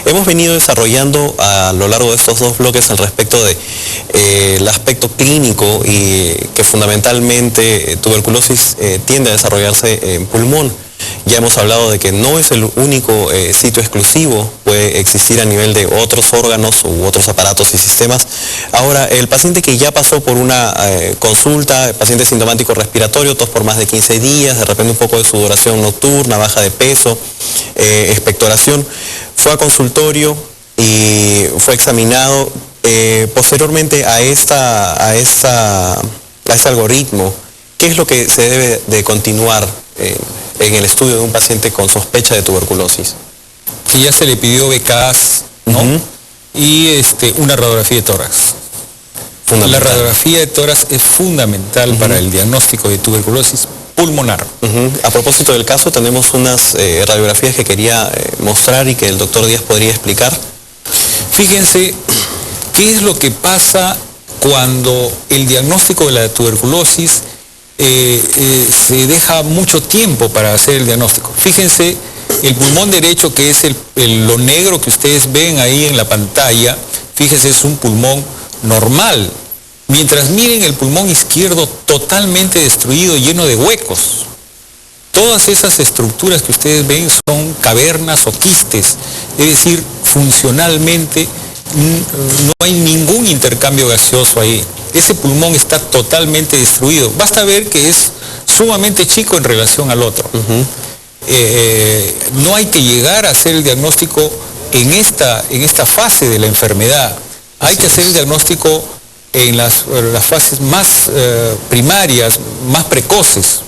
Hemos venido desarrollando a lo largo de estos dos bloques al respecto de el aspecto clínico y que fundamentalmente tuberculosis tiende a desarrollarse en pulmón. Ya hemos hablado de que no es el único sitio exclusivo, puede existir a nivel de otros órganos u otros aparatos y sistemas. Ahora, el paciente que ya pasó por una consulta, paciente sintomático respiratorio, tos por más de 15 días, de repente un poco de sudoración nocturna, baja de peso, expectoración, fue a consultorio y fue examinado. Posteriormente a este algoritmo, ¿qué es lo que se debe de continuar en el estudio de un paciente con sospecha de tuberculosis? Que ya se le pidió BKAS, ¿no? Y una radiografía de tórax. La radiografía de tórax es fundamental para el diagnóstico de tuberculosis pulmonar. A propósito del caso, tenemos unas radiografías que quería mostrar y que el doctor Díaz podría explicar. Fíjense qué es lo que pasa cuando el diagnóstico de la tuberculosis se deja mucho tiempo para hacer el diagnóstico. Fíjense, el pulmón derecho, que es lo negro que ustedes ven ahí en la pantalla, fíjense, es un pulmón normal. Mientras miren el pulmón izquierdo totalmente destruido, lleno de huecos. Todas esas estructuras que ustedes ven son cavernas o quistes, es decir, funcionalmente no hay ningún intercambio gaseoso ahí. Ese pulmón está totalmente destruido. Basta ver que es sumamente chico en relación al otro. No hay que llegar a hacer el diagnóstico en esta fase de la enfermedad. Hay que hacer el diagnóstico en las fases más primarias, más precoces.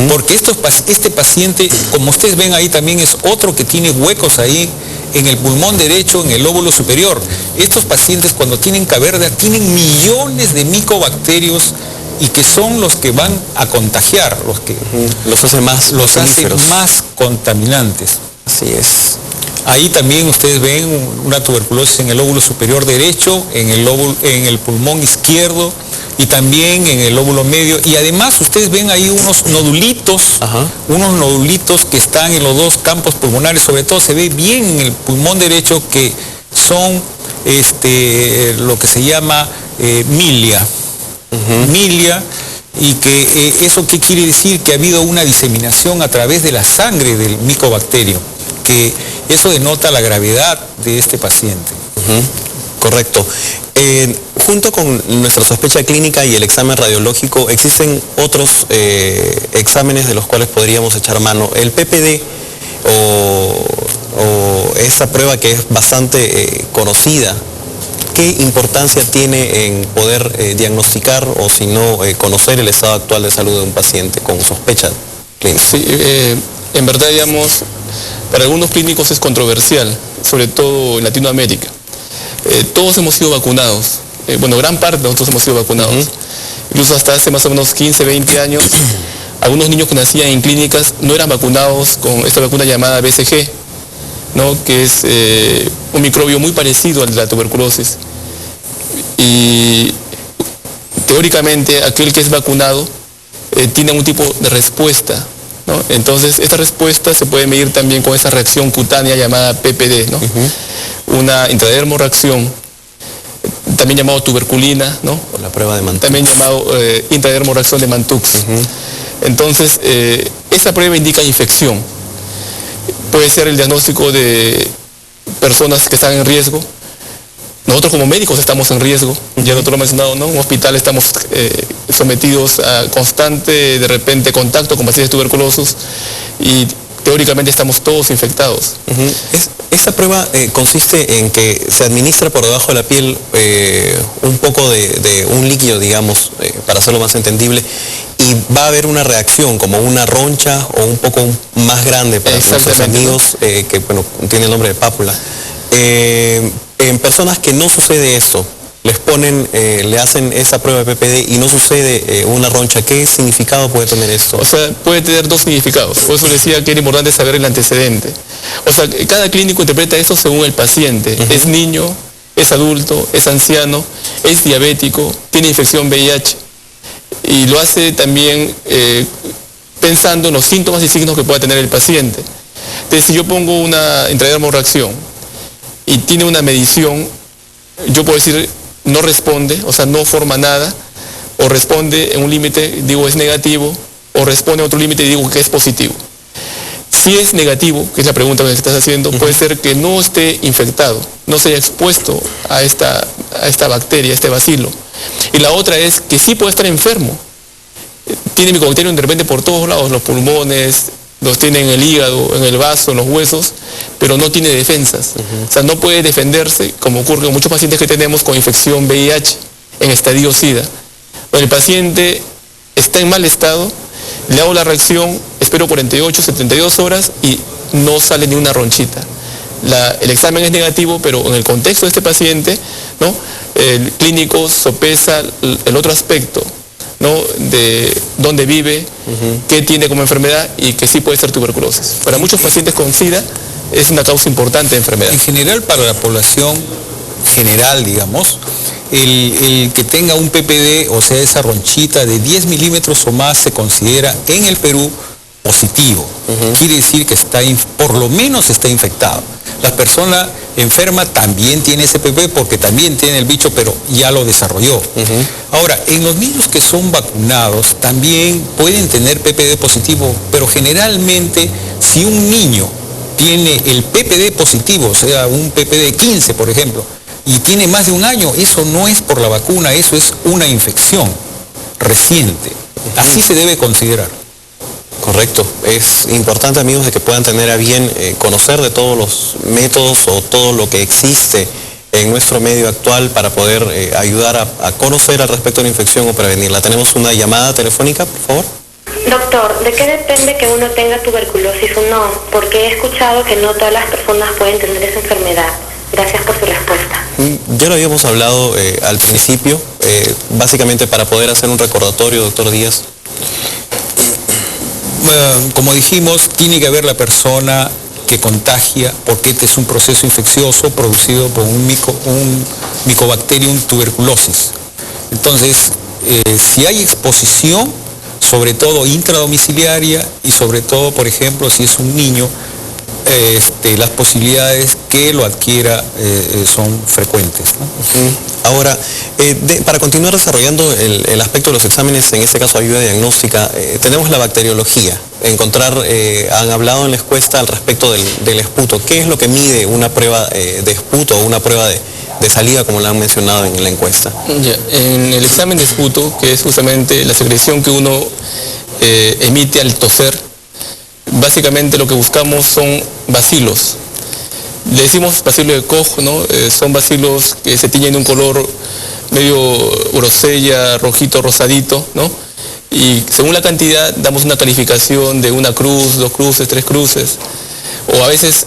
Porque este paciente, como ustedes ven ahí, también es otro que tiene huecos ahí en el pulmón derecho, en el lóbulo superior. Estos pacientes, cuando tienen caverna, tienen millones de micobacterios y que son los que van a contagiar, los hacen más contaminantes. Así es. Ahí también ustedes ven una tuberculosis en el lóbulo superior derecho, en el pulmón izquierdo y también en el lóbulo medio. Y además ustedes ven ahí unos nodulitos que están en los dos campos pulmonares. Sobre todo se ve bien en el pulmón derecho, que son lo que se llama milia. Milia. Y que eso qué quiere decir, que ha habido una diseminación a través de la sangre del micobacterio, que eso denota la gravedad de este paciente. Correcto. Junto con nuestra sospecha clínica y el examen radiológico, existen otros exámenes de los cuales podríamos echar mano. El PPD o esta prueba que es bastante conocida, ¿qué importancia tiene en poder diagnosticar o si no conocer el estado actual de salud de un paciente con sospecha clínica? Sí, en verdad, digamos, para algunos clínicos es controversial, sobre todo en Latinoamérica. Todos hemos sido vacunados, gran parte de nosotros hemos sido vacunados. Incluso hasta hace más o menos 15, 20 años, algunos niños que nacían en clínicas no eran vacunados con esta vacuna llamada BCG, ¿no? Que es un microbio muy parecido al de la tuberculosis. Y teóricamente aquel que es vacunado tiene un tipo de respuesta, ¿no? Entonces esta respuesta se puede medir también con esa reacción cutánea llamada PPD, ¿no? Una intradermoreacción, también llamado tuberculina, ¿no? O la prueba de Mantoux. También llamado intradermoreacción de Mantoux. Entonces esa prueba indica infección. Puede ser el diagnóstico de personas que están en riesgo. Nosotros como médicos estamos en riesgo, ya el doctor lo ha mencionado, ¿no? En un hospital estamos sometidos a constante, de repente, contacto con pacientes tuberculosos y teóricamente estamos todos infectados. Esta prueba consiste en que se administra por debajo de la piel un poco de un líquido, digamos, para hacerlo más entendible, y va a haber una reacción, como una roncha o un poco más grande para nuestros amigos, que bueno, tiene el nombre de pápula. En personas que no sucede esto, les ponen, le hacen esa prueba de PPD y no sucede una roncha. ¿Qué significado puede tener esto? O sea, puede tener dos significados. Por eso decía que era importante saber el antecedente. O sea, cada clínico interpreta esto según el paciente. Es niño, es adulto, es anciano, es diabético, tiene infección VIH. Y lo hace también pensando en los síntomas y signos que pueda tener el paciente. Entonces, si yo pongo una intradermoreacción y tiene una medición, yo puedo decir no responde, o sea, no forma nada, o responde en un límite, digo es negativo, o responde a otro límite y digo que es positivo. Si es negativo, que es la pregunta que estás haciendo, puede ser que no esté infectado, no se haya expuesto a esta bacteria, a este bacilo. Y la otra es que sí puede estar enfermo. Tiene micobacterium de repente por todos lados, los pulmones, los tiene en el hígado, en el vaso, en los huesos, pero no tiene defensas. O sea, no puede defenderse, como ocurre con muchos pacientes que tenemos con infección VIH en estadio SIDA. Bueno, el paciente está en mal estado, le hago la reacción, espero 48, 72 horas y no sale ni una ronchita. El examen es negativo, pero en el contexto de este paciente, ¿no? El clínico sopesa el otro aspecto, ¿no? De dónde vive, qué tiene como enfermedad y que sí puede ser tuberculosis. Para muchos pacientes con SIDA es una causa importante de enfermedad. En general, para la población general, digamos, el que tenga un PPD, o sea, esa ronchita de 10 milímetros o más, se considera en el Perú positivo. Quiere decir que por lo menos está infectado. La persona enferma también tiene ese PPD porque también tiene el bicho, pero ya lo desarrolló. Ahora, en los niños que son vacunados también pueden tener PPD positivo, pero generalmente si un niño tiene el PPD positivo, o sea, un PPD 15, por ejemplo, y tiene más de un año, eso no es por la vacuna, eso es una infección reciente. Así se debe considerar. Correcto. Es importante, amigos, de que puedan tener a bien conocer de todos los métodos o todo lo que existe en nuestro medio actual para poder ayudar a conocer al respecto de la infección o prevenirla. Tenemos una llamada telefónica, por favor. Doctor, ¿de qué depende que uno tenga tuberculosis o no? Porque he escuchado que no todas las personas pueden tener esa enfermedad. Gracias por su respuesta. Ya lo habíamos hablado al principio, básicamente para poder hacer un recordatorio, doctor Díaz. Como dijimos, tiene que haber la persona que contagia, porque este es un proceso infeccioso producido por un Mycobacterium tuberculosis. Entonces, si hay exposición, sobre todo intradomiciliaria y sobre todo, por ejemplo, si es un niño, las posibilidades que lo adquiera son frecuentes, ¿no? Ahora, para continuar desarrollando el aspecto de los exámenes, en este caso ayuda diagnóstica, tenemos la bacteriología. Han hablado en la encuesta al respecto del esputo. ¿Qué es lo que mide una prueba de esputo o una prueba de saliva, como la han mencionado en la encuesta? En el examen de esputo, que es justamente la secreción que uno emite al toser, básicamente lo que buscamos son bacilos. Le decimos bacilo de Koch, ¿no? Son bacilos que se tiñen de un color medio grosella, rojito, rosadito, ¿no? Y según la cantidad damos una calificación de 1 cruz, 2 cruces, 3 cruces. O a veces,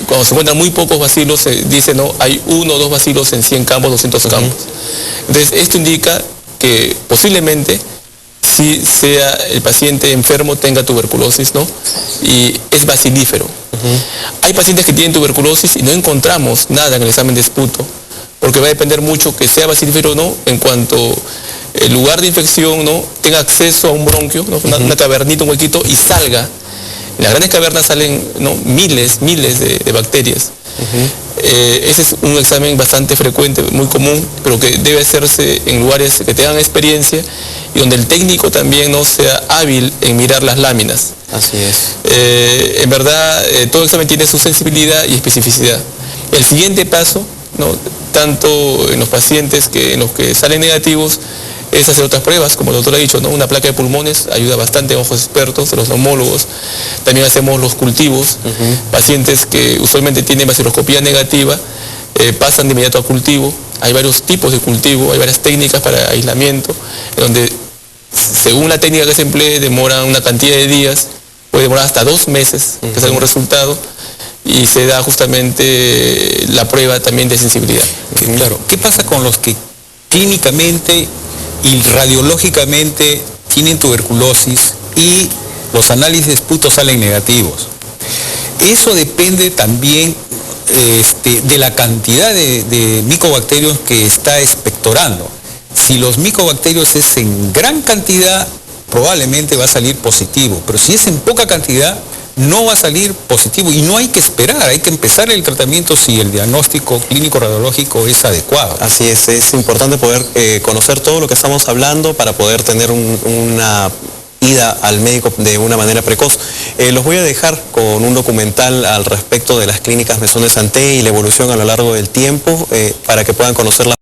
cuando se encuentran muy pocos bacilos, se dice, no, hay 1 o 2 bacilos en 100 campos, 200 campos. Entonces, esto indica que posiblemente si sea el paciente enfermo tenga tuberculosis, ¿no? Y es bacilífero. Hay pacientes que tienen tuberculosis y no encontramos nada en el examen de esputo, porque va a depender mucho que sea bacilífero o no, en cuanto el lugar de infección, ¿no?, tenga acceso a un bronquio, ¿no?, una cavernita, un huequito, y salga. En las grandes cavernas salen, ¿no?, miles de bacterias. Ese es un examen bastante frecuente, muy común, pero que debe hacerse en lugares que tengan experiencia y donde el técnico también no sea hábil en mirar las láminas. Así es. En verdad, todo examen tiene su sensibilidad y especificidad. El siguiente paso, ¿no?, tanto en los pacientes en los que salen negativos, es hacer otras pruebas, como el doctor ha dicho, ¿no? Una placa de pulmones ayuda bastante en ojos expertos, los neumólogos. También hacemos los cultivos. Pacientes que usualmente tienen baciloscopía negativa pasan de inmediato a cultivo. Hay varios tipos de cultivo, hay varias técnicas para aislamiento, donde según la técnica que se emplee demora una cantidad de días, puede demorar hasta 2 meses que salga un resultado, y se da justamente la prueba también de sensibilidad. Claro. ¿Qué pasa con los que clínicamente y radiológicamente tienen tuberculosis y los análisis de esputo salen negativos? Eso depende también de la cantidad de micobacterios que está expectorando. Si los micobacterios es en gran cantidad, probablemente va a salir positivo, pero si es en poca cantidad, no va a salir positivo y no hay que esperar, hay que empezar el tratamiento si el diagnóstico clínico radiológico es adecuado. Así es importante poder conocer todo lo que estamos hablando para poder tener una ida al médico de una manera precoz. Los voy a dejar con un documental al respecto de las clínicas Maison de Santé y la evolución a lo largo del tiempo para que puedan conocerla.